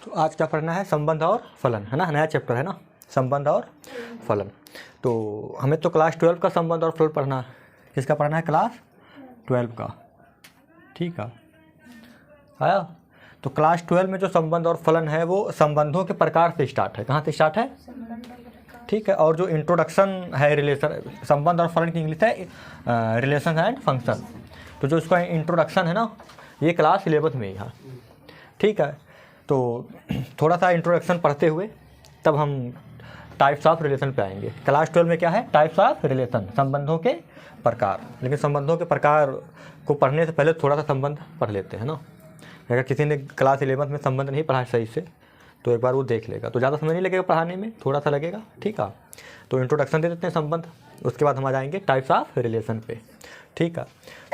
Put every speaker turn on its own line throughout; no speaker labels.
तो आज क्या पढ़ना है, संबंध और फलन, है ना, नया चैप्टर है ना, संबंध और फलन। तो हमें तो क्लास 12 का संबंध और फलन पढ़ना है। किसका पढ़ना है, क्लास 12 का, ठीक है आया। तो क्लास 12 में जो संबंध और फलन है वो संबंधों के प्रकार से स्टार्ट है। कहाँ से स्टार्ट है, ठीक है। और जो इंट्रोडक्शन है रिलेशन, संबंध और फलन की इंग्लिश है रिलेशन एंड फंक्शन। तो जो इसका इंट्रोडक्शन है ना, ये क्लास 11 में ही है, ठीक है। तो थोड़ा सा इंट्रोडक्शन पढ़ते हुए तब हम टाइप्स ऑफ रिलेशन पे आएंगे। क्लास 12 में क्या है, टाइप्स ऑफ रिलेशन, संबंधों के प्रकार। लेकिन संबंधों के प्रकार को पढ़ने से पहले थोड़ा सा संबंध पढ़ लेते हैं ना। अगर किसी ने क्लास 11 में संबंध नहीं पढ़ा सही से तो एक बार वो देख लेगा, तो ज़्यादा समय नहीं लगेगा पढ़ाने में, थोड़ा सा लगेगा, ठीक है। तो इंट्रोडक्शन दे देते हैं संबंध, उसके बाद हम आ जाएंगे टाइप्स ऑफ रिलेशन पे, ठीक है।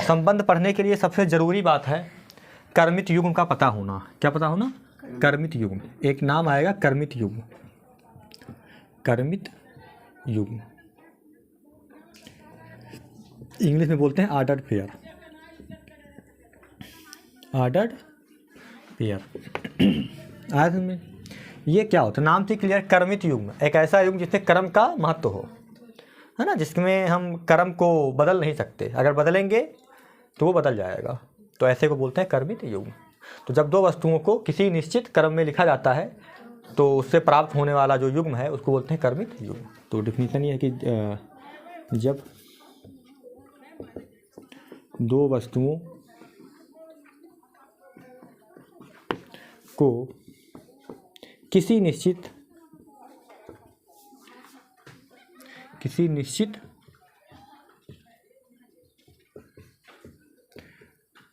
संबंध पढ़ने के लिए सबसे ज़रूरी बात है कर्मित युग्म का पता होना। क्या पता होना, कर्मित युग्म। एक नाम आएगा कर्मित युग्म, कर्मित युग्म इंग्लिश में बोलते हैं ऑर्डर्ड पेयर, ऑर्डर्ड पेयर। आज में ये क्या होता है, नाम से क्लियर, कर्मित युग्म, एक ऐसा युग्म जिसमें कर्म का महत्व हो, है ना, जिसमें हम कर्म को बदल नहीं सकते, अगर बदलेंगे तो वो बदल जाएगा, तो ऐसे को बोलते हैं कर्मित युग्म। तो जब दो वस्तुओं को किसी निश्चित क्रम में लिखा जाता है तो उससे प्राप्त होने वाला जो युग्म है उसको बोलते हैं कर्मित युग्म। तो डिफिनीशन ये है कि जब दो वस्तुओं को किसी निश्चित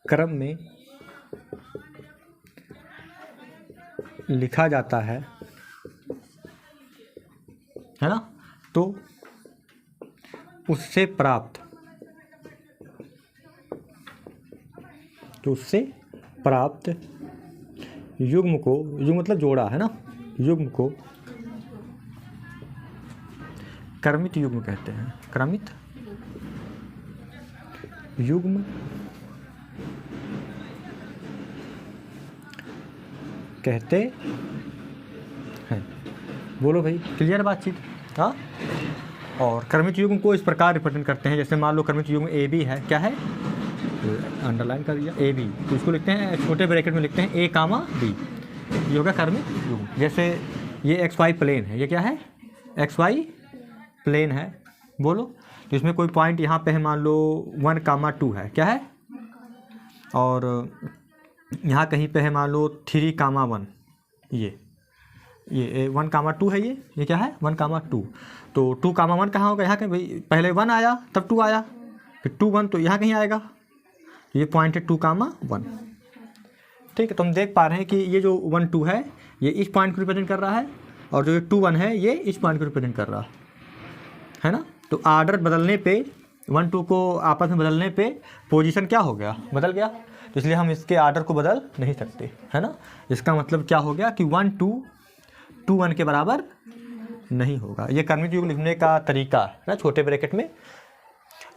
क्रम में लिखा जाता है ना, तो उससे प्राप्त युग्म को, युग्म मतलब जोड़ा है ना, युग्म को कर्मित युग्म कहते हैं। कर्मित युग्म कहते हैं। बोलो भाई, क्लियर बातचीत, हाँ। और कर्मित युग्म को इस प्रकार रिप्रेजेंट करते हैं, जैसे मान लो कर्मित युग्म ए बी है, क्या है, अंडरलाइन कर दिया, ए बी, तो इसको लिखते हैं छोटे ब्रैकेट में लिखते हैं ए कामा बी, ये होगा कर्मित युग्म। जैसे ये एक्स वाई प्लेन है, ये क्या है, एक्स वाई प्लेन है, बोलो, तो इसमें कोई पॉइंट यहाँ पे है, मान लो 1,2 है, क्या है, और यहाँ कहीं पे है मान लो 3,1, ये 1,2 है, ये क्या है 1,2। तो 2,1 कहाँ होगा, यहाँ कहीं, भाई पहले 1 आया तब 2 आया, फिर 2 1, तो यहाँ कहीं आएगा, तो ये पॉइंट है 2,1, ठीक है। तो हम देख पा रहे हैं कि ये जो 1 2 है ये इस पॉइंट को रिप्रेजेंट कर रहा है, और जो 2 1 है ये इस पॉइंट को रिप्रेजेंट कर रहा है ना। तो आर्डर बदलने पे, 1 2 को आपस में बदलने पे पोजीशन क्या हो गया, बदल गया, तो इसलिए हम इसके आर्डर को बदल नहीं सकते, है ना। इसका मतलब क्या हो गया कि 1 2 2 1 के बराबर नहीं होगा। ये कर्मित युग्म लिखने का तरीका है ना, छोटे ब्रैकेट में,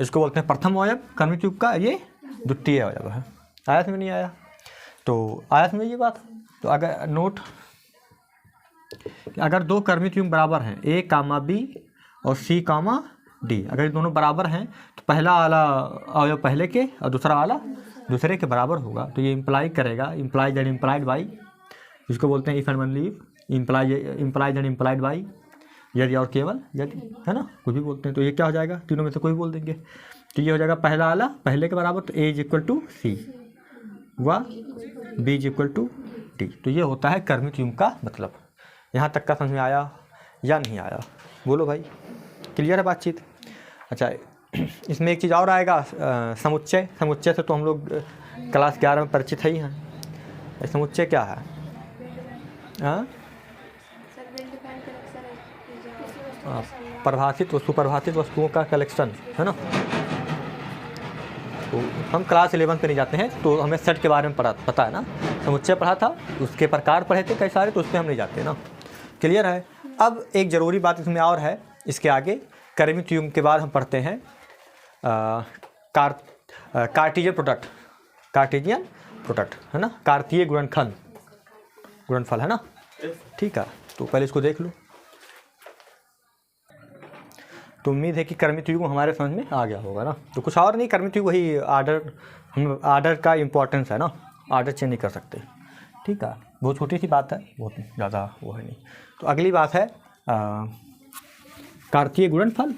इसको बोलते हैं प्रथम अवयव कर्मित युग्म का, ये द्वितीय अवयव है। आया समझ नहीं आया, तो आया समझ ये बात। तो अगर नोट, अगर दो कर्मित युग्म बराबर हैं, ए कामा बी और सी कामा डी, अगर ये दोनों बराबर हैं तो पहला वाला अवयव पहले के और दूसरा वाला दूसरे के बराबर होगा। तो ये इम्प्लाई करेगा, इम्प्लाइज एंड इम्प्लाइड बाई, इसको बोलते हैं if and only if, implies and implied by, यदि और केवल यदि, है ना, कुछ भी बोलते हैं। तो ये क्या हो जाएगा, तीनों में से कोई बोल देंगे, तो ये हो जाएगा पहला वाला पहले के बराबर, तो A is equal to C व B is equal to D. तो ये होता है कर्मित युग्म का मतलब। यहाँ तक का समझ में आया या नहीं आया, बोलो भाई, क्लियर है बातचीत। अच्छा, इसमें एक चीज़ और आएगा, समुच्चय। समुच्चय से तो हम लोग क्लास 11 में परिचित ही हैं। समुच्चय क्या है, हाँ, परिभाषित व सुपरिभाषित वस्तुओं का कलेक्शन, है ना। तो हम क्लास 11 पे नहीं जाते हैं, तो हमें सेट के बारे में पता है ना, समुच्चय पढ़ा था, उसके प्रकार पढ़े थे कई सारे, तो उसमें हम नहीं जाते ना, क्लियर है। अब एक ज़रूरी बात इसमें और है, इसके आगे कर्मित युग्म के बाद हम पढ़ते हैं कार्टेशियन प्रोडक्ट, कार्टेशियन प्रोडक्ट, है ना, कार्तीय गुणनखंड, गुणनफल, है ना। ठीक है, तो पहले इसको देख लो। तो उम्मीद है कि क्रमित युग्म हमारे समझ में आ गया होगा ना। तो कुछ और नहीं, क्रमित युग्म वही आर्डर, हम आर्डर का इम्पोर्टेंस है ना, आर्डर चेंज नहीं कर सकते। ठीक है, बहुत छोटी सी बात है, बहुत ज़्यादा वो है नहीं। तो अगली बात है कार्तीय गुणनफल।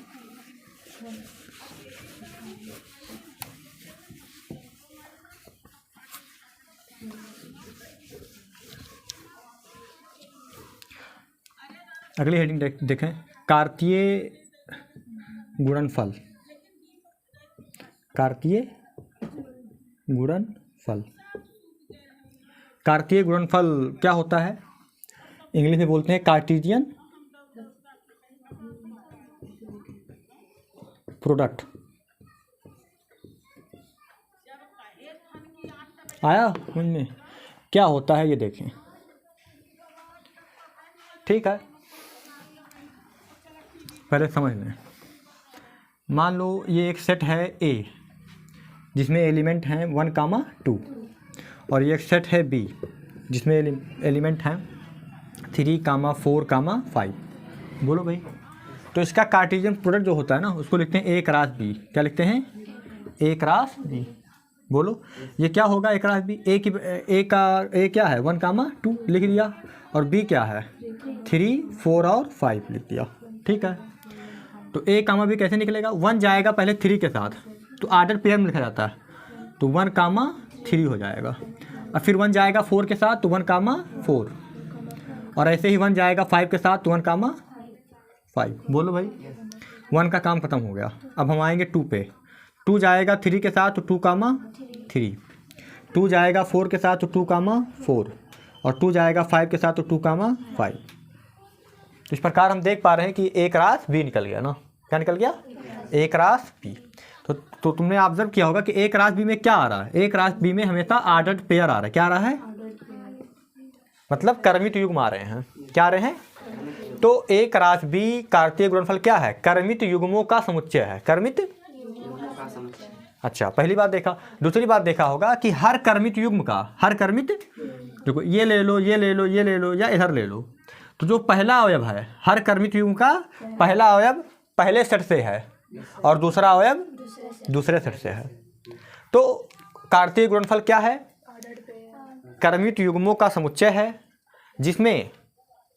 अगली हेडिंग देखें, कार्तीय गुणनफल। कार्तीय गुणनफल, कार्तीय गुणनफल क्या होता है? इंग्लिश में बोलते हैं कार्टेशियन प्रोडक्ट। आया समझ में? क्या होता है ये देखें। ठीक है, पहले समझ लें। मान लो ये एक सेट है ए जिसमें एलिमेंट हैं 1, 2 और ये एक सेट है बी जिसमें एलिमेंट हैं 3, 4, 5। बोलो भाई। तो इसका कार्टेशियन प्रोडक्ट जो होता है ना उसको लिखते हैं ए क्रॉस बी। क्या लिखते हैं? ए क्रॉस बी। बोलो ये क्या होगा? ए क्रॉस बी। ए क्या है? 1, 2 लिख दिया, और बी क्या है? 3, 4 और 5 लिख दिया। ठीक है, तो ए कामा बी कैसे निकलेगा? 1 जाएगा पहले 3 के साथ, तो आर्डर पेयर में लिखा जाता है, तो 1, 3 हो जाएगा। और फिर 1 जाएगा 4 के साथ, तो 1, 4, और ऐसे ही 1 जाएगा 5 के साथ, तो 1, 5। बोलो भाई, 1 का काम खत्म हो गया। अब हम आएंगे 2 पे। 2 जाएगा 3 के साथ, तो 2, 3। 2 जाएगा 4 के साथ, तो 2, 4, और 2 जाएगा 5 के साथ, तो 2, 5। तो इस प्रकार हम देख पा रहे हैं कि ए क्रॉस बी निकल गया ना। क्या निकल गया? ए क्रॉस बी। तो तुमने ऑब्जर्व किया होगा कि ए क्रॉस बी में क्या आ रहा है? ए क्रॉस बी में हमेशा आर्डर्ड पेयर आ रहा है। क्या आ रहा है? मतलब क्रमित युग्म आ रहे हैं। क्या आ रहे हैं? तो ए क्रॉस बी कार्तीय गुणनफल क्या है? क्रमित युग्मों का समुच्चय है। क्रमित। अच्छा, पहली बात देखा। दूसरी बात देखा होगा कि हर क्रमित युग्म का, हर क्रमित, देखो ये ले लो, ये ले लो, ये ले लो, या इधर ले लो, तो जो पहला अवयव है हर क्रमित युग्म का, पहला अवयव पहले सेट से है और दूसरा अवयव दूसरे सेट से है। तो कार्तीय गुणनफल क्या है? क्रमित युग्मों का समुच्चय है जिसमें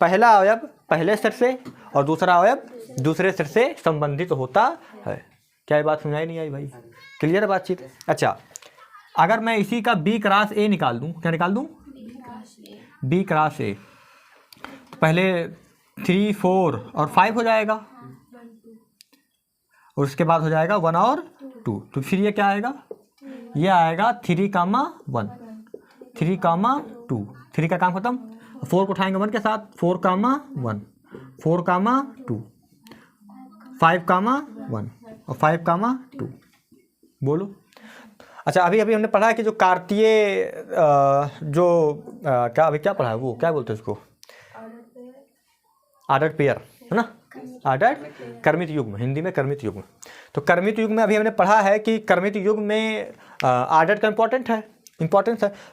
पहला अवयव पहले सेट से और दूसरा अवयव दूसरे सेट से संबंधित होता है। क्या ये बात समझाई नहीं आई भाई? क्लियर है बातचीत? अच्छा, अगर मैं इसी का बी क्रॉस ए निकाल दूं, क्या निकाल दूं? बी क्रॉस ए, तो पहले 3, 4 और 5 हो जाएगा, और उसके बाद हो जाएगा 1 और 2। तो फिर ये क्या आएगा? ये आएगा 3, 1, 3, 2। 3 का काम खत्म। 4 को उठाएंगे 1 के साथ, 4, 1, 4, 2, 5, 1 और 5, 2। बोलो। अच्छा, अभी हमने पढ़ा है कि जो कार्तीय क्या अभी क्या पढ़ा है, वो क्या बोलते हैं उसको? आर्डर्ड पेयर, है ना। आर्डर्ड क्रमित युग्म, हिंदी में क्रमित युग्म। तो क्रमित युग्म में अभी हमने पढ़ा है कि क्रमित युग्म में आर्डर का इंपॉर्टेंस है।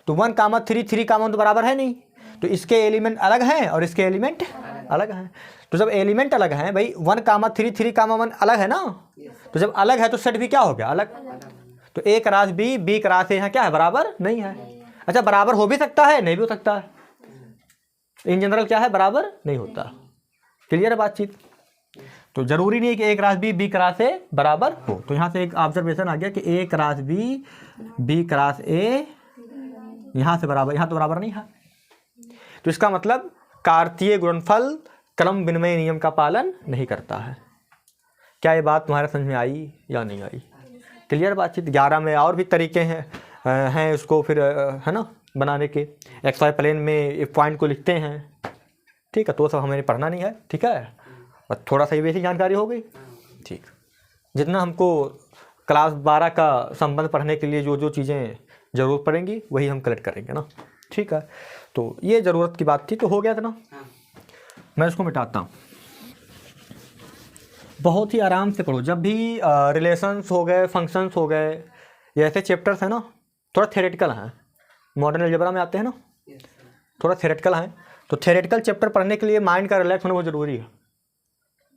तो 1, 3, 3, 1 तो बराबर है नहीं, तो इसके एलिमेंट अलग हैं और इसके एलिमेंट अलग हैं। तो जब एलिमेंट अलग हैं भाई, 1, 3, 3, 1 अलग है ना, तो जब अलग है तो सेट भी क्या हो गया? अलग। तो A cross B, B cross A यहाँ क्या है? बराबर नहीं है। अच्छा, बराबर हो भी सकता है, नहीं भी हो सकता है। इन जनरल क्या है? बराबर नहीं होता। क्लियर है बातचीत? तो जरूरी नहीं है कि A cross B, B cross A बराबर हो। तो यहाँ से एक ऑब्जर्वेशन आ गया कि A cross B, B cross A यहाँ से बराबर, यहाँ तो बराबर नहीं है। तो इसका मतलब कार्तीय गुणनफल क्रम विनिमय नियम का पालन नहीं करता है। क्या ये बात तुम्हारे समझ में आई या नहीं आई? क्लियर बातचीत? 11 में और भी तरीके हैं उसको फिर, है ना, बनाने के। XY प्लेन में एक पॉइंट को लिखते हैं। ठीक है, तो सब हमें पढ़ना नहीं है। ठीक है, और थोड़ा सा बेसिक जानकारी हो गई। ठीक, जितना हमको क्लास 12 का संबंध पढ़ने के लिए जो चीज़ें ज़रूरत पड़ेंगी वही हम कलेक्ट करेंगे ना। ठीक है, तो ये ज़रूरत की बात थी, तो हो गया था ना। मैं इसको मिटाता हूँ। बहुत ही आराम से पढ़ो। जब भी रिलेशंस हो गए, फंक्शंस हो गए, ये ऐसे चैप्टर्स हैं ना, थोड़ा थ्योरेटिकल हैं, मॉडर्न अलजेब्रा में आते हैं ना, थोड़ा थ्योरेटिकल हैं, तो थ्योरेटिकल चैप्टर पढ़ने के लिए माइंड का रिलैक्स होना बहुत ज़रूरी है।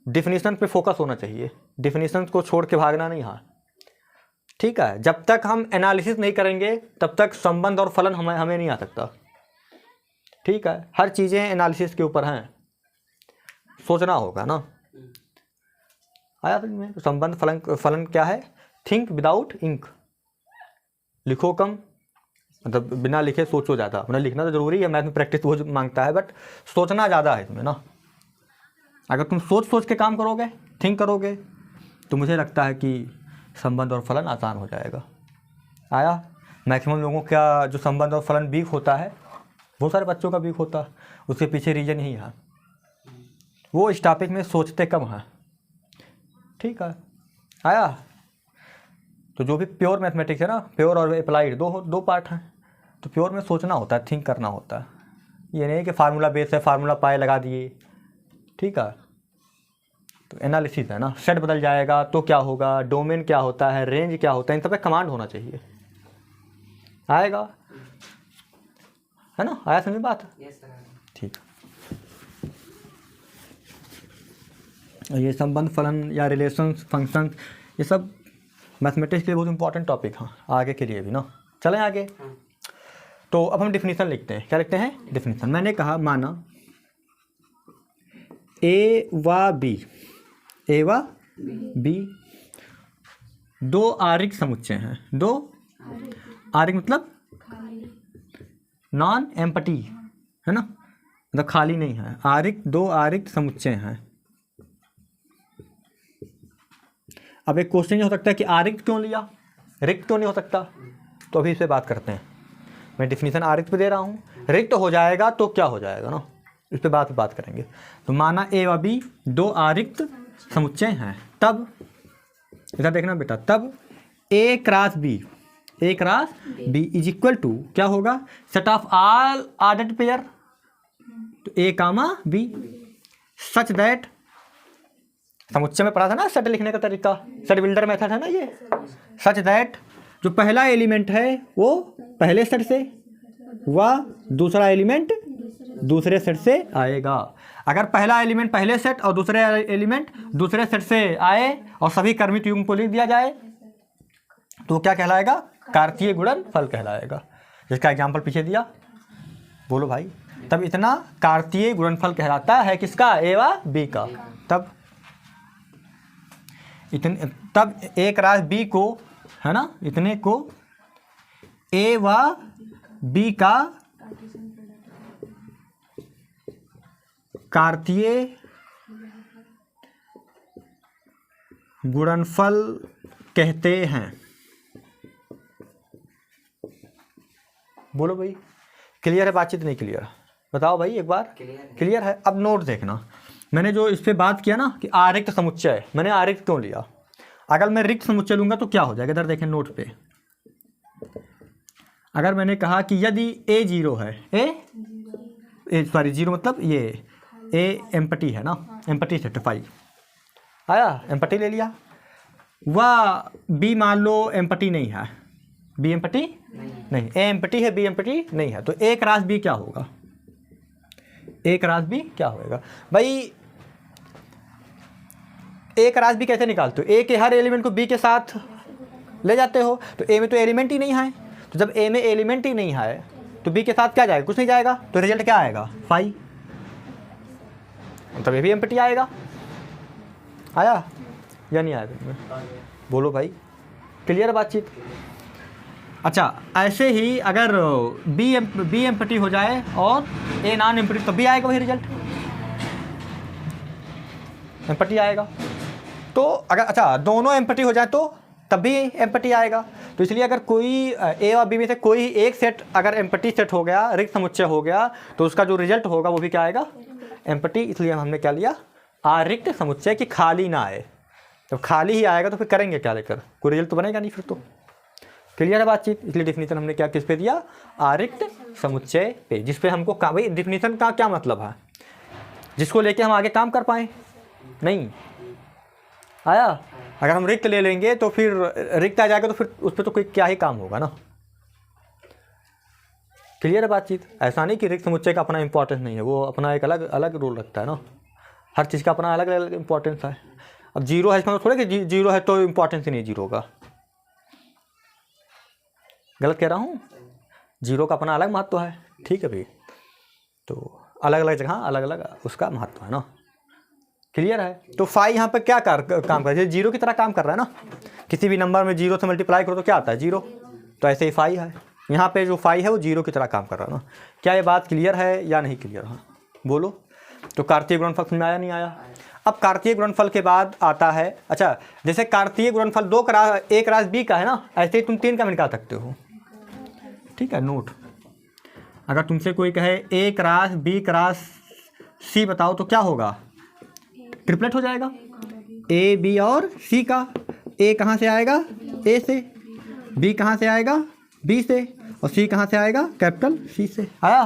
डिफिनीशन पे फोकस होना चाहिए, डिफिनीशन को छोड़ के भागना नहीं। हाँ ठीक है, जब तक हम एनालिसिस नहीं करेंगे तब तक संबंध और फलन हमें नहीं आ सकता। ठीक है, हर चीज़ें एनालिसिस के ऊपर हैं, सोचना होगा ना। आया समझ में? तो संबंध फलन क्या है? थिंक विदाउट इंक, लिखो कम, मतलब बिना लिखे सोचो ज़्यादा। मतलब लिखना तो जरूरी है, मैथ में प्रैक्टिस वो मांगता है, बट सोचना ज़्यादा है इसमें ना। अगर तुम सोच सोच के काम करोगे, थिंक करोगे, तो मुझे लगता है कि संबंध और फलन आसान हो जाएगा। आया? मैक्सिमम लोगों का जो संबंध और फलन वीक होता है, बहुत सारे बच्चों का वीक होता है, उसके पीछे रीजन यही है, वो इस टॉपिक में सोचते कम हैं। ठीक है, आया? तो जो भी प्योर मैथमेटिक्स है ना, प्योर और अप्लाइड दो पार्ट हैं। तो प्योर में सोचना होता है, थिंक करना होता है। ये नहीं कि फार्मूला बेस है, फार्मूला पाए लगा दिए। ठीक है, तो एनालिसिस है ना, सेट बदल जाएगा तो क्या होगा, डोमेन क्या होता है, रेंज क्या होता है, इन सब पे कमांड होना चाहिए। आएगा? है ना? आया समझ बात? ठीक। ये संबंध फलन या रिलेशंस फंक्शन, ये सब मैथमेटिक्स के लिए बहुत इंपॉर्टेंट टॉपिक हैं, आगे के लिए भी ना। चलें आगे। तो अब हम डिफिनीशन लिखते हैं। क्या लिखते हैं? डिफिनीशन। मैंने कहा माना ए व बी, ए व बी दो आरिक समुच्चय हैं। दो आरिक मतलब नॉन एम्पटी, है ना, मतलब खाली नहीं है। आरिक, दो आरिक समुच्चय हैं। अब एक क्वेश्चन ये हो सकता है कि आरिक्त क्यों लिया, रिक्त क्यों नहीं हो सकता? तो अभी इस पर बात करते हैं। मैं डिफिनीशन आरिक्त पे दे रहा हूँ, रिक्त हो जाएगा तो क्या हो जाएगा ना, इस पर बात करेंगे। तो माना ए व बी दो आरिक्त समुच्चय हैं, तब इधर देखना बेटा, तब A cross B, A cross B is equal to क्या होगा, set of all ordered pair, तो A comma B, such that, समुच्चय में पढ़ा था ना सेट लिखने का तरीका, सेट बिल्डर मेथड है ना ये। सच दैट जो पहला एलिमेंट है वो पहले सेट से, वह दूसरा एलिमेंट दूसरे सेट से आएगा। अगर पहला एलिमेंट पहले सेट और दूसरे एलिमेंट दूसरे सेट से आए और सभी क्रमिक युग्म को लिख दिया जाए तो क्या कहलाएगा? कार्तीय गुणनफल कहलाएगा, जिसका एग्जाम्पल पीछे दिया। बोलो भाई, तब इतना कार्तीय गुणनफल कहलाता है किसका? ए व बी का। तब ए क्रॉस बी को, है ना, इतने को ए व बी का कार्तीय गुणनफल कहते हैं। बोलो भाई, क्लियर है? बातचीत नहीं क्लियर? बताओ भाई एक बार। क्लियर है? अब नोट देखना, मैंने जो इस पे बात किया ना कि आरिक्त समुच्चय, मैंने आरिक्त क्यों लिया? अगर मैं रिक्त समुच्चय लूंगा तो क्या हो जाएगा? इधर देखें नोट पे, अगर मैंने कहा कि यदि ए जीरो है, ए सॉरी जीरो मतलब ये ए एम्पटी है ना, एम्पटी सेटिफाई, आया? एम्पटी ले लिया। वह बी मान लो एम्पटी नहीं है, बी एम्पटी नहीं, ए एम्पटी है, बी एम्पटी नहीं है, तो ए क्रॉस बी क्या होगा? ए क्रॉस बी क्या होएगा भाई? ए क्रॉस बी कैसे निकालते हो? ए के हर एलिमेंट को बी के साथ ले जाते हो, तो ए में तो एलिमेंट ही नहीं है, तो जब ए में एलिमेंट ही नहीं है तो बी के साथ क्या जाएगा? कुछ नहीं जाएगा, तो रिजल्ट क्या आएगा? फाई, तब ये भी एम्पटी आएगा। आया या नहीं आया? बोलो भाई, क्लियर बातचीत? अच्छा, ऐसे ही अगर बी एम्पटी हो जाए और ए नॉन एम्पटी, तब भी आएगा वही रिजल्ट, एम्पटी आएगा। तो अगर अच्छा दोनों एम्पटी हो जाए तो तब भी एम्पटी आएगा। तो इसलिए अगर कोई ए और बी में से कोई एक सेट अगर एम्पटी सेट हो गया, रिक्त समुच्चय हो गया, तो उसका जो रिजल्ट होगा वो भी क्या आएगा? एम्पटी। इसलिए हमने क्या लिया? आरिक्त समुच्चय की खाली ना आए। जब खाली ही आएगा तो फिर करेंगे क्या लेकर? कोई रिजल्ट तो बनेगा नहीं फिर। तो क्लियर है बातचीत? इसलिए डिफिनीशन हमने क्या किस पे दिया? आरिक्त समुच्चय पे, जिस पे हमको भाई डिफिनीशन का क्या मतलब है, जिसको लेके हम आगे काम कर पाए। नहीं आया? अगर हम रिक्त ले लेंगे तो फिर रिक्त आ जाएगा, तो फिर उस पर तो कोई क्या ही काम होगा ना। क्लियर है बातचीत। ऐसा नहीं कि रिक्त समुच्चय का अपना इंपॉर्टेंस नहीं है, वो अपना एक अलग अलग रोल रखता है ना, हर चीज़ का अपना अलग अलग इंपॉर्टेंस है। अब जीरो है इसका मतलब थोड़ा कि जीरो है तो इंपॉर्टेंस ही नहीं जीरो का, गलत कह रहा हूँ, जीरो का अपना अलग महत्व है, ठीक है भाई। तो अलग अलग जगह अलग अलग उसका महत्व है ना, क्लियर है। तो फाई यहाँ पर क्या काम कर रहा है, जीरो की तरह काम कर रहा है ना, किसी भी नंबर में जीरो से मल्टीप्लाई करो तो क्या आता है जीरो, तो ऐसे ही फाई है, यहाँ पे जो फाई है वो जीरो की तरह काम कर रहा है ना। क्या ये बात क्लियर है या नहीं क्लियर है, बोलो। तो कार्तीय गुणनफल समझ में आया नहीं आया। अब कार्तीय गुणनफल के बाद आता है, अच्छा जैसे कार्तीय गुणनफल एक राशि बी का है ना, ऐसे ही तुम 3 का भी निकाल सकते हो, ठीक है। नोट, अगर तुमसे कोई कहे ए क्रॉस बी क्रॉस सी बताओ तो क्या होगा, ट्रिपलेट हो जाएगा, ए बी और सी का। ए कहाँ से आएगा, ए से, बी कहाँ से आएगा, बी से, और सी कहाँ से आएगा, कैपिटल सी से। आया।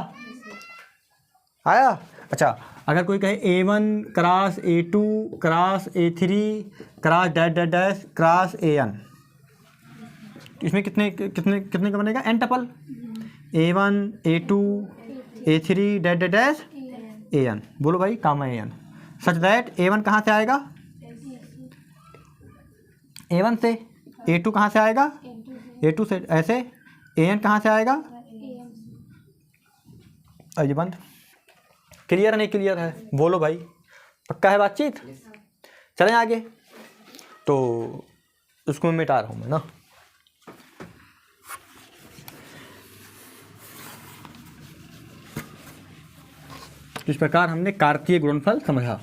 अच्छा अगर कोई कहे A1 cross A2 cross A3 cross dash dash dash cross AN, इसमें कितने कितने कितने का बनेगा, n tuple, A1 A2 A3 dash dash dash AN, बोलो भाई कामा AN, सच दैट A1 कहाँ से आएगा, A1 से, A2 कहाँ से आएगा, A2 से, ऐसे AN कहाँ से आएगा, ये बंद। क्लियर नहीं क्लियर है, बोलो भाई, पक्का है बातचीत। चलें आगे। तो उसको मैं मिटा रहा हूँ मैं ना, इस प्रकार हमने कार्तीय गुणनफल समझा।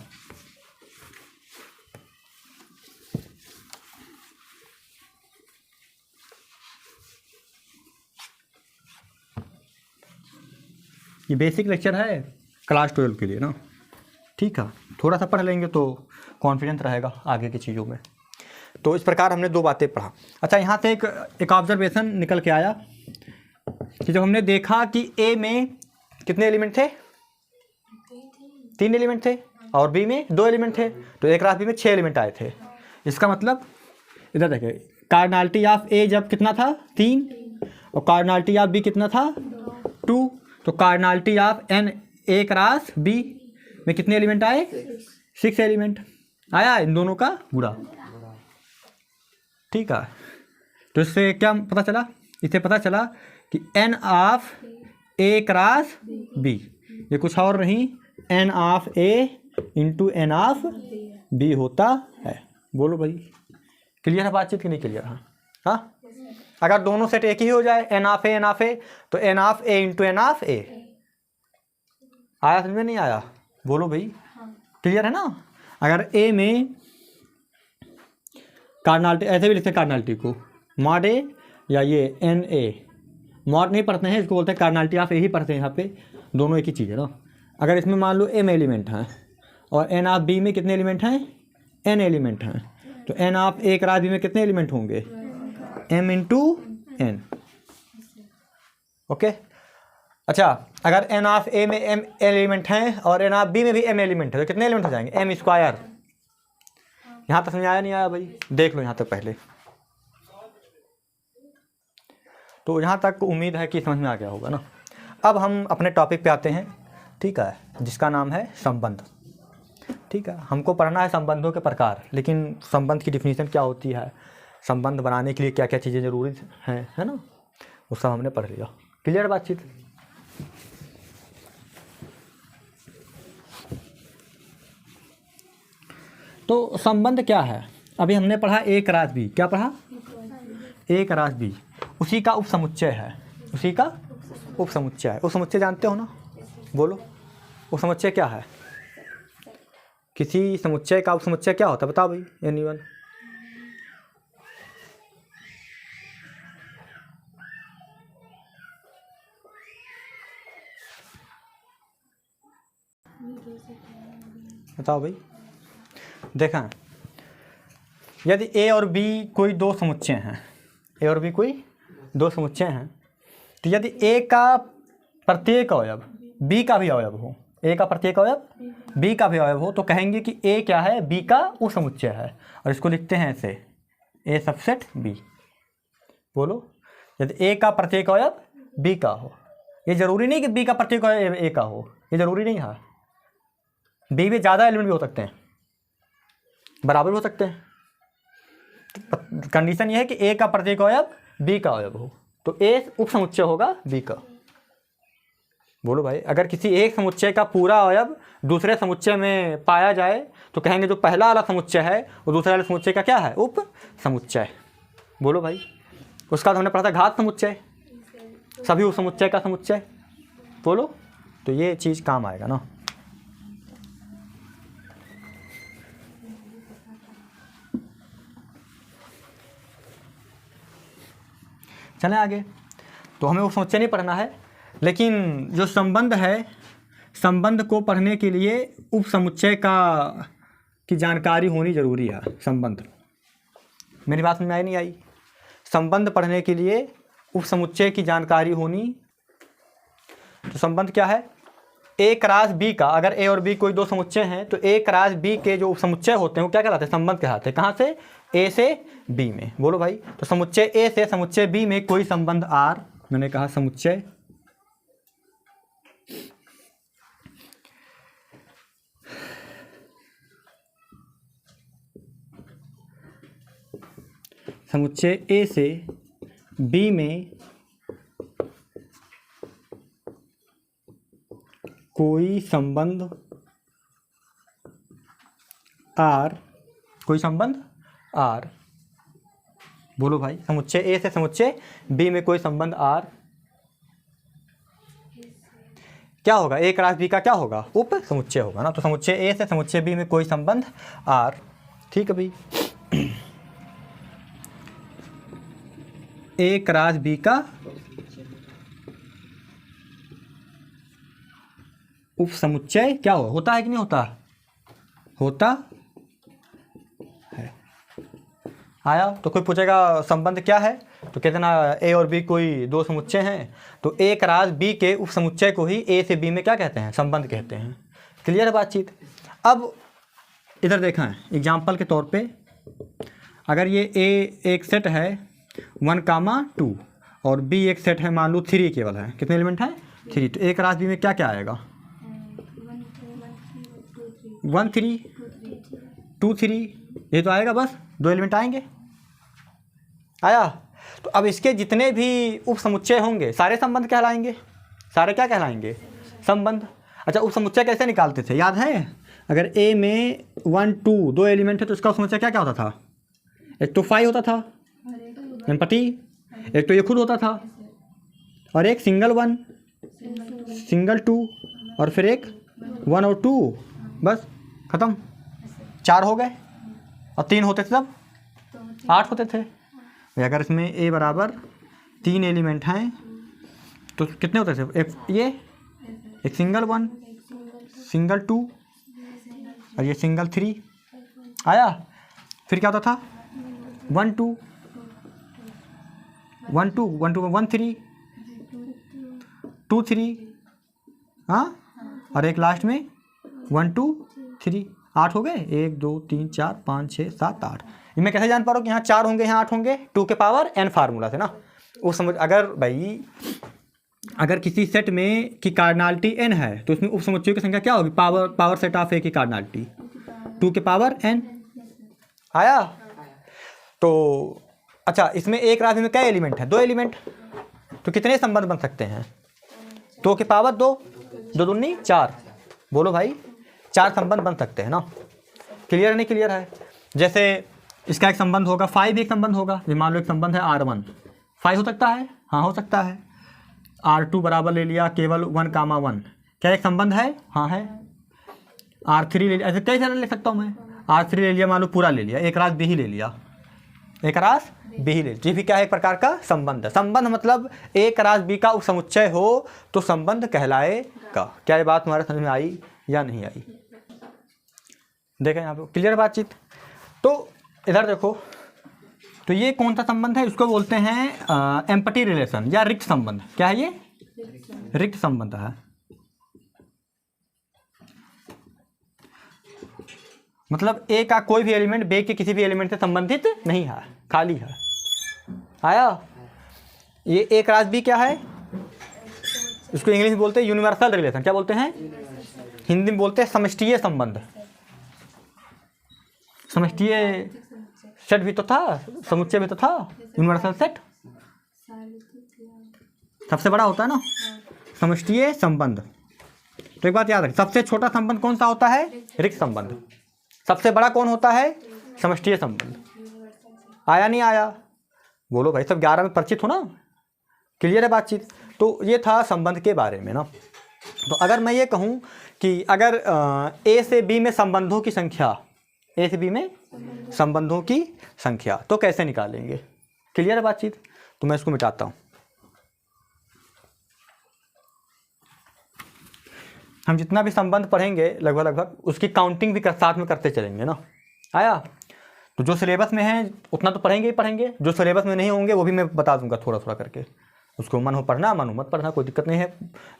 ये बेसिक लेक्चर है क्लास 12 के लिए ना, ठीक है। थोड़ा सा पढ़ लेंगे तो कॉन्फिडेंस रहेगा आगे की चीज़ों में। तो इस प्रकार हमने 2 बातें पढ़ा। अच्छा यहाँ से एक ऑब्जर्वेशन निकल के आया कि जब हमने देखा कि ए में कितने एलिमेंट थे, 3 एलिमेंट थे, और बी में 2 एलिमेंट थे, तो एक राशि बी में 6 एलिमेंट आए थे। इसका मतलब इधर देखिए, कार्डिनलिटी ऑफ ए जब कितना था 3, और कार्डिनलिटी ऑफ बी कितना था 2, तो cardinality of n A cross B में कितने एलिमेंट आए, 6 एलिमेंट आया, इन दोनों का गुणा, ठीक है। तो इससे क्या पता चला, इससे पता चला कि n of A cross B ये कुछ और नहीं, n of A into n of B होता है। बोलो भाई क्लियर है बातचीत कि नहीं क्लियर है, हाँ। अगर दोनों सेट एक ही हो जाए, एन ऑफ ए, तो n of A into n of A, आया समझ में नहीं आया, बोलो भाई क्लियर है ना। अगर ए में कार्डिनलिटी, ऐसे भी लिखते हैं कार्डिनलिटी को मॉड ए, या ये एन ए, मॉड नहीं पढ़ते हैं इसको, बोलते हैं कार्डिनलिटी ऑफ ए ही पढ़ते हैं, यहाँ पे दोनों एक ही चीज़ है ना। अगर इसमें मान लो एम एलिमेंट हैं और एन ऑफ बी में कितने एलिमेंट हैं, एन एलिमेंट हैं, तो n of A cross B में कितने एलिमेंट होंगे, एम इंटू एन, ओके। अच्छा अगर एन ऑफ ए में एम एलिमेंट हैं और एन ऑफ बी में भी एम एलिमेंट है, तो कितने एलिमेंट हो जाएंगे, एम स्क्वायर। यहाँ तक समझ आया नहीं आया भाई, देख लो यहाँ तक पहले। तो यहाँ तक उम्मीद है कि समझ में आ गया होगा ना। अब हम अपने टॉपिक पे आते हैं, ठीक है, जिसका नाम है संबंध। ठीक है, हमको पढ़ना है संबंधों के प्रकार, लेकिन संबंध की डिफिनीशन क्या होती है, संबंध बनाने के लिए क्या क्या चीज़ें ज़रूरी हैं, है ना, वो सब हमने पढ़ लिया। क्लियर बातचीत। तो संबंध क्या है, अभी हमने पढ़ा ए क्रॉस बी, क्या पढ़ा, ए क्रॉस बी, उसी का उपसमुच्चय है, उसी का उपसमुच्चय है। उपसमुच्चय जानते हो ना, बोलो उपसमुच्चय क्या है, किसी समुच्चय का उपसमुच्चय क्या होता है, बताओ भाई एनीवन। बताओ भाई। देखा, यदि ए और बी कोई 2 समुच्चय हैं, ए और बी कोई 2 समुच्चय हैं, तो यदि ए का प्रत्येक अवयव बी का भी अवयव हो, ए का प्रत्येक अवयव बी का भी अवयव हो, तो कहेंगे कि ए क्या है, बी का उपसमुच्चय है, और इसको लिखते हैं ऐसे, ए सबसेट बी। बोलो, यदि ए का प्रत्येक अवयव बी का हो, ये जरूरी नहीं कि बी का प्रत्येक ए का हो, ये जरूरी नहीं है। बी में ज़्यादा एलिमेंट भी हो सकते हैं, बराबर हो सकते हैं। कंडीशन ये है कि ए का प्रत्येक अवयव बी का अवयव हो, तो ए उप समुच्चय होगा बी का। बोलो भाई, अगर किसी एक समुच्चय का पूरा अवयव दूसरे समुच्चय में पाया जाए तो कहेंगे जो पहला वाला समुच्चय है वो दूसरे वाले समुच्चय का क्या है, उप समुच्चय। बोलो भाई, उसका तो हमने पढ़ा था घात समुच्चय, सभी उप समुच्चय का समुच्चय। बोलो, तो ये चीज़ काम आएगा ना। चलें आगे। तो हमें उप समुच्चय नहीं पढ़ना है, लेकिन जो संबंध है, संबंध को पढ़ने के लिए उप समुच्चय की जानकारी होनी जरूरी है। संबंध, मेरी बात में आई नहीं आई? संबंध पढ़ने के लिए उप समुच्चय की जानकारी होनी। तो संबंध क्या है? ए क्रॉस बी का, अगर ए और बी कोई दो समुच्चय हैं तो ए क्रॉस बी के जो उप समुच्चय होते हैं वो क्या कहलाते हैं, संबंध कहलाते हैं। कहाँ से? ए से बी में। बोलो भाई, तो समुच्चय ए से समुच्चय बी में कोई संबंध आर, मैंने कहा समुच्चय समुच्चय ए से बी में कोई संबंध आर, कोई संबंध आर। बोलो भाई, समुच्चय ए से समुच्चय बी में कोई संबंध आर क्या होगा? ए क्रॉस बी का क्या होगा? उप समुच्चय होगा ना। तो समुच्चय ए से समुच्चय बी में कोई संबंध आर। ठीक है भाई, ए क्रॉस बी का उप समुच्चय क्या होता है कि नहीं होता? होता है। आया? तो कोई पूछेगा संबंध क्या है, तो कहते ना ए और बी कोई दो समुच्चय हैं, तो ए क्रॉस बी के उप समुच्चय को ही ए से बी में क्या कहते हैं? संबंध कहते हैं। क्लियर है बातचीत? अब इधर देखा है एग्जाम्पल के तौर पे, अगर ये ए एक सेट है 1, 2 और बी एक सेट है मान लो 3 केवल है, कितने एलिमेंट हैं? 3। तो ए क्रॉस बी में क्या क्या आएगा? 1 3 2 3, ये तो आएगा, बस 2 एलिमेंट आएंगे। आया? तो अब इसके जितने भी उप समुच्चय होंगे सारे संबंध कहलाएंगे। सारे क्या कहलाएंगे? संबंध। अच्छा, उप समुच्चय कैसे निकालते थे, याद है? अगर ए में 1 2 2 एलिमेंट है तो इसका उप समुच्चय क्या क्या होता था? एक तो 5 होता था, एम्पटी, एक तो ये खुद होता था, और एक सिंगल 1, सिंगल 2, और फिर एक 1 और 2, बस खत्म। 4 हो गए, और 3 होते थे तब 8 होते थे। अगर इसमें ए बराबर 3 एलिमेंट हैं तो कितने होते थे? एक सिंगल 1, सिंगल 2 और ये सिंगल 3। आया? फिर क्या होता था? 1 2 1 2 1 2 1 3 2 3, हाँ, और एक लास्ट में 1 2 3। 8 हो गए, 1 2 3 4 5 6 7 8। इनमें कैसे जान पा रहा हूँ कि यहाँ 4 होंगे यहाँ 8 होंगे? 2 के पावर n फार्मूला थे ना वो समझ। अगर भाई अगर किसी सेट में की कार्डिनलिटी n है तो उसमें उप समुच्चयों की संख्या क्या होगी? पावर सेट ऑफ ए की कार्डिनलिटी 2 के पावर n। आया? तो अच्छा, इसमें एक राशि में क्या एलिमेंट है? 2 एलिमेंट। तो कितने संबंध बन सकते हैं? 2 के पावर 2, 2 दूनी 4। बोलो भाई, 4 संबंध बन सकते हैं ना। क्लियर नहीं? क्लियर है? जैसे इसका एक संबंध होगा, 5 भी एक संबंध होगा। मान लो एक संबंध है R1, 5 हो सकता है? हाँ हो सकता है। R2 बराबर ले लिया केवल 1, 1, क्या एक संबंध है? हाँ है। R3 ले लिया, ऐसे कई सारे ले सकता हूँ मैं। R3 ले लिया, मान लो पूरा ले लिया, एक रास बी ही ले लिया, एक रास बी ही ले लिया। ये भी क्या है? एक प्रकार का संबंध है। संबंध मतलब एक रास बी का उप समुच्चय हो तो संबंध कहलाएगा। क्या ये बात तुम्हारे समझ में आई या नहीं आई? देखें यहाँ पे क्लियर बातचीत। तो इधर देखो, तो ये कौन सा संबंध है? इसको बोलते हैं एम्पटी रिलेशन या रिक्त संबंध। क्या है ये? रिक्त संबंध है। मतलब ए का कोई भी एलिमेंट बी के किसी भी एलिमेंट से संबंधित नहीं है, खाली है। आया? ये एक रास बी क्या है? इसको इंग्लिश में बोलते हैं यूनिवर्सल रिलेशन। क्या बोलते हैं? हिंदी में बोलते हैं समष्टीय संबंध। समष्टीय सेट भी तो था, समुच्चय भी तो था, यूनिवर्सल सेट सबसे बड़ा होता है ना समष्टीय संबंध। तो एक बात याद रखें, सबसे छोटा संबंध कौन सा होता है? रिक्त संबंध। सबसे बड़ा कौन होता है? समष्टीय संबंध। आया नहीं आया? बोलो भाई, सब 11 में परिचित हो ना? क्लियर है बातचीत? तो ये था संबंध के बारे में ना। तो अगर मैं ये कहूँ कि अगर ए से बी में संबंधों की संख्या, ए से बी में संबंधों की संख्या, तो कैसे निकालेंगे? क्लियर है बातचीत? तो मैं इसको मिटाता हूँ। हम जितना भी संबंध पढ़ेंगे लगभग उसकी काउंटिंग भी साथ में करते चलेंगे ना। आया? तो जो सिलेबस में है उतना तो पढ़ेंगे ही पढ़ेंगे, जो सिलेबस में नहीं होंगे वो भी मैं बता दूंगा थोड़ा थोड़ा करके। उसको मन हो पढ़ना, मन हो मत पढ़ना, कोई दिक्कत नहीं है।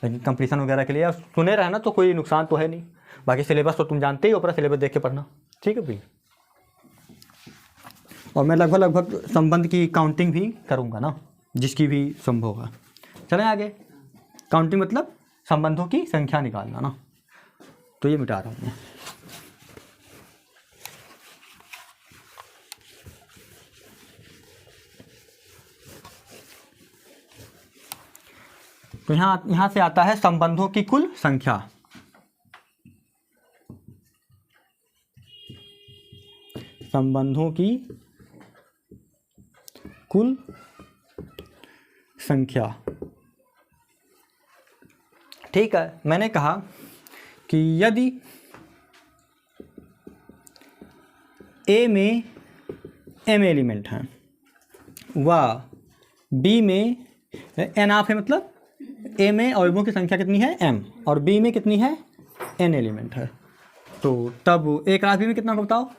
लेकिन कंपटीशन वगैरह के लिए सुने रहना तो कोई नुकसान तो है नहीं। बाकी सिलेबस तो तुम जानते ही हो, पूरा सिलेबस देख के पढ़ना, ठीक है भाई। और मैं लगभग संबंध की काउंटिंग भी करूँगा ना, जिसकी भी संभव होगा। चलें आगे। काउंटिंग मतलब संबंधों की संख्या निकालना ना। तो ये मिटा रहा हूँ मैं। तो यहाँ से आता है संबंधों की कुल संख्या। संबंधों की कुल संख्या। ठीक है, मैंने कहा कि यदि ए में m एलिमेंट हैं व बी में n ऑफ है, मतलब ए में अवयवों की संख्या कितनी है? m, और बी में कितनी है? n एलिमेंट है। तो तब ए क्लास बी में कितना होगा बताओ?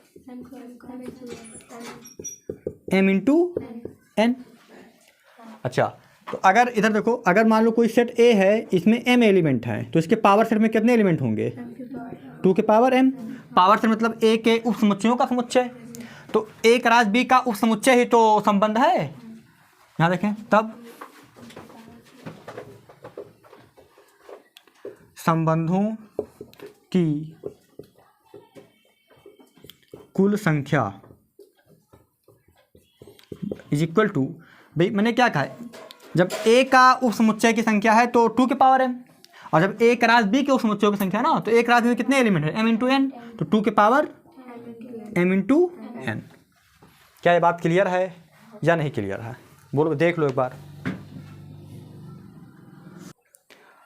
m into n। अच्छा, तो अगर इधर देखो, अगर मान लो कोई सेट A है, इसमें m एलिमेंट है, तो इसके पावर सेट में कितने एलिमेंट होंगे? 2 के पावर m। पावर सेट मतलब A के उप समुच्चयों का समुच्चय। तो A क्रॉस B का उप समुच्चय ही तो संबंध है। यहाँ देखें, तब संबंधों की कुल संख्या इज इक्वल टू, भाई मैंने क्या कहा है, जब A का उप समुच्चय की संख्या है तो 2 के पावर m, और जब A क्रॉस B के उप समुच्चयों की संख्या है ना, तो A क्रॉस B में कितने एलिमेंट है? m इंटू n, तो 2 के पावर m इंटू n। क्या ये बात क्लियर है या नहीं क्लियर है? बोलो, देख लो एक बार।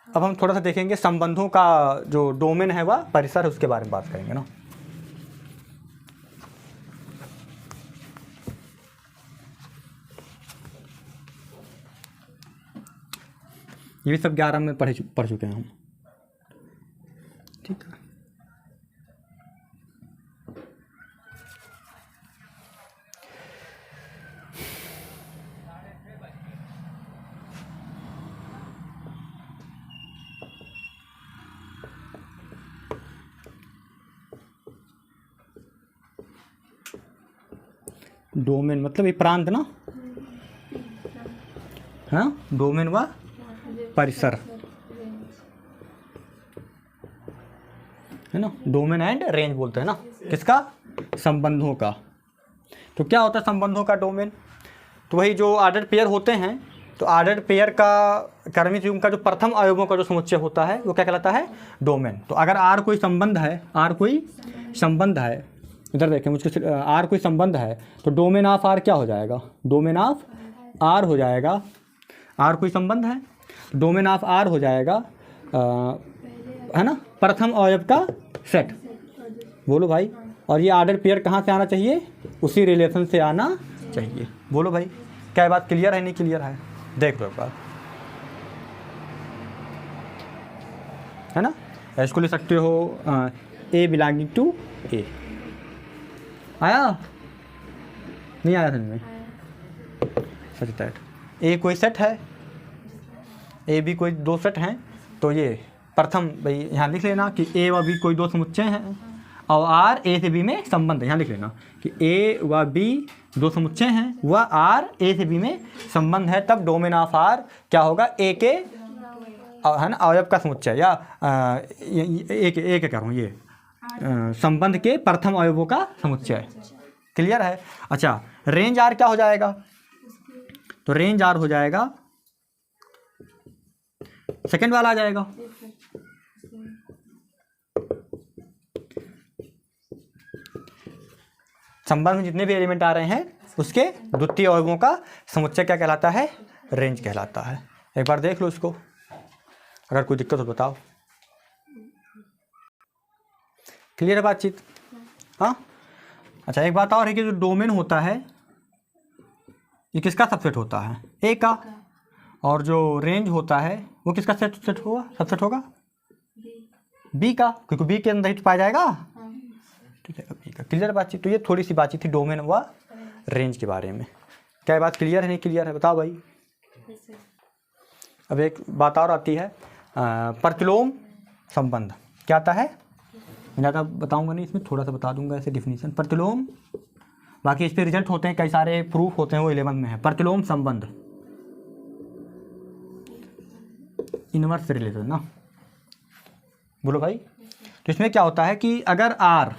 अब हम थोड़ा सा देखेंगे संबंधों का जो डोमेन है वह परिसर है, उसके बारे में बात करेंगे ना। ये भी सब 11 में पढ़ चुके हैं हम, ठीक है। डोमेन मतलब ये प्रांत ना, हाँ, डोमेन व परिसर है ना। डोमेन एंड रेंज बोलते हैं ना, किसका? संबंधों का। तो क्या होता है संबंधों का डोमेन? तो वही जो ऑर्डर्ड पेयर होते हैं, तो ऑर्डर्ड पेयर का क्रमिक युग्म का जो प्रथम अवयवों का जो समुच्चय होता है वो क्या कहलाता है? डोमेन। तो अगर आर कोई संबंध है, आर कोई संबंध है, इधर देखें मुझको, आर कोई संबंध है, तो डोमेन ऑफ आर क्या हो जाएगा? डोमेन ऑफ आर हो जाएगा, आर कोई संबंध है, डोमेन ऑफ आर हो जाएगा है ना, प्रथम अवयव का सेट। बोलो भाई। और ये ऑर्डर पेयर कहाँ से आना चाहिए? उसी रिलेशन से आना चाहिए। बोलो भाई, क्या बात क्लियर है नहीं क्लियर है? देख लो एक बार, है ना। इसको ले सकते हो ए बिलोंगिंग टू ए। आया नहीं आया समझ में? सच दैट ए कोई सेट है, ए बी कोई दो सेट हैं, तो ये प्रथम, भाई यहाँ लिख लेना कि ए व बी कोई दो समुच्चय हैं, और आर ए से बी में संबंध है। यहाँ लिख लेना कि ए व बी दो समुच्चय हैं, वह आर ए से बी में संबंध है, तब डोमेन ऑफ आर क्या होगा? ए के है ना, अवयव का समुच्चय या एक कह रहा हूँ, ये संबंध के प्रथम अवयवों का समुच्चय। क्लियर है। अच्छा, रेंज आर क्या हो जाएगा, तो रेंज आर हो जाएगा सेकंड वाला आ जाएगा। संबंध में जितने भी एलिमेंट आ रहे हैं उसके द्वितीय अवयवों का समुच्चय क्या कहलाता है, रेंज कहलाता है। एक बार देख लो इसको, अगर कोई दिक्कत हो बताओ। क्लियर है बातचीत? हाँ। अच्छा, एक बात और है कि जो डोमेन होता है ये किसका सबसेट होता है, ए का, और जो रेंज होता है वो किसका सेट होगा, सबसेट होगा बी का, क्योंकि बी के अंदर ही तो पाया जाएगा। ठीक है, बी का। क्लियर बातचीत? तो ये थोड़ी सी बातचीत थी डोमेन व रेंज के बारे में। क्या बात क्लियर है, नहीं क्लियर है, बताओ भाई। अब एक बात और आती है, प्रतिलोम संबंध। क्या आता है, मैं ज़्यादा बताऊंगा नहीं, इसमें थोड़ा सा बता दूंगा ऐसे डिफिनीशन। प्रतिलोम, बाकी इस पे रिजल्ट होते हैं, कई सारे प्रूफ होते हैं, वो 11 में है। प्रतिलोम संबंध, इनवर्स रिलेशन ना, बोलो भाई। तो इसमें क्या होता है कि अगर आर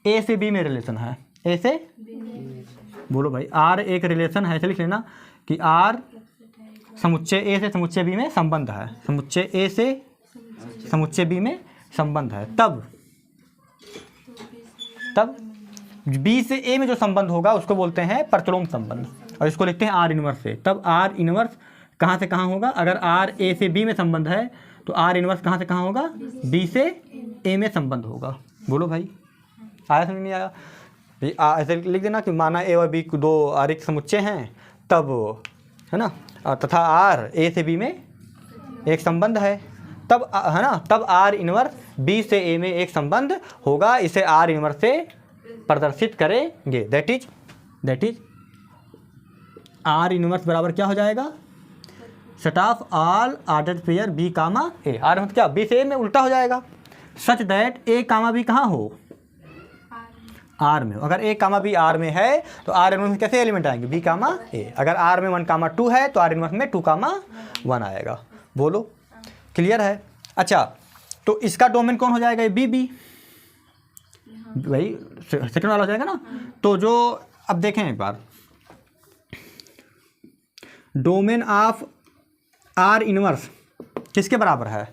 ए से बी में रिलेशन है, ए से, बोलो भाई, आर एक रिलेशन है, ऐसे लिख लेना कि आर समुच्चय ए से समुच्चय बी में संबंध है, समुच्चय ए से समुच्चय बी में संबंध है, तब बी से ए में जो संबंध होगा उसको बोलते हैं प्रतिलोम संबंध, और इसको लिखते हैं आर इनवर्स से। तब आर इनवर्स कहाँ से कहाँ होगा, अगर आर ए से बी में संबंध है तो आर इनवर्स कहाँ से कहाँ होगा, बी से ए में संबंध होगा। बोलो भाई, आया समझ नहीं आया? ऐसे लिख देना कि माना ए और बी दो आरिक समुच्चय हैं, तब है ना, तथा आर ए से बी में एक संबंध है, तब है ना, तब आर इनवर्स बी से ए में एक संबंध होगा। इसे आर इनवर्स से प्रदर्शित करेंगे। दैट इज आर इनवर्स बराबर क्या हो जाएगा, set of all ordered pair B comma A. R मतलब क्या, बी से ए में उल्टा हो जाएगा, such that A comma B कहाँ हो, आर में। अगर ए कामा बी आर में है तो आर इनवर्स में कैसे एलिमेंट आएंगे, बी कामा ए। अगर आर में 1 कामा 2 है तो आर इनवर्स में 2 कामा 1 आएगा। बोलो, क्लियर है? अच्छा, तो इसका डोमेन कौन हो जाएगा, बी बी भाई, सेकंड वाला हो जाएगा ना। तो जो अब देखें एक बार, डोमेन ऑफ आर इनवर्स किसके बराबर है,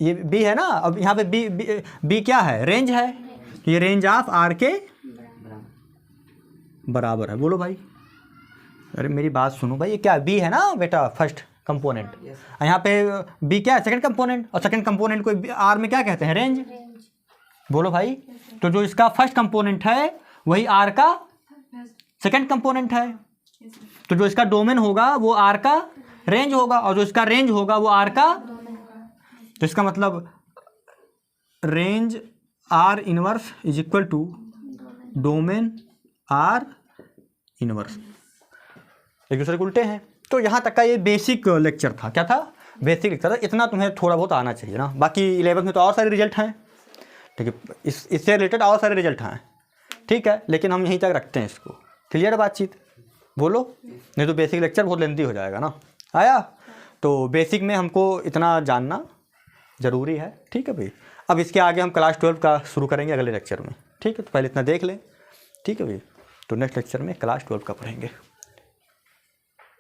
ये बी है ना। अब यहाँ पे बी क्या है, रेंज है, ये रेंज ऑफ आर के बराबर है। बोलो भाई, अरे मेरी बात सुनो भाई, ये क्या बी है ना बेटा, फर्स्ट कंपोनेंट। यहाँ पे बी क्या है, सेकंड कंपोनेंट, और सेकंड कंपोनेंट को आर में क्या कहते हैं, रेंज। बोलो भाई, तो जो इसका फर्स्ट कंपोनेंट है वही आर का सेकंड कंपोनेंट है, तो जो इसका डोमेन होगा वो आर का रेंज होगा, और जो इसका रेंज होगा वो आर का, तो इसका मतलब range R inverse is equal to domain R inverse, एक दूसरे को उल्टे हैं। तो यहाँ तक का ये बेसिक लेक्चर था। क्या था, बेसिक लेक्चर था। इतना तुम्हें थोड़ा बहुत आना चाहिए ना। बाकी 11th में तो और सारे रिजल्ट हैं, ठीक है, इससे रिलेटेड और सारे रिजल्ट हैं, ठीक है, लेकिन हम यहीं तक रखते हैं इसको। क्लियर बातचीत? बोलो, नहीं तो बेसिक लेक्चर बहुत लेंथी हो जाएगा ना। आया? तो बेसिक में हमको इतना जानना ज़रूरी है, ठीक है भाई। अब इसके आगे हम क्लास 12 का शुरू करेंगे अगले लेक्चर में, ठीक है। तो पहले इतना देख लें, ठीक है भाई। तो नेक्स्ट लेक्चर में क्लास 12 का पढ़ेंगे।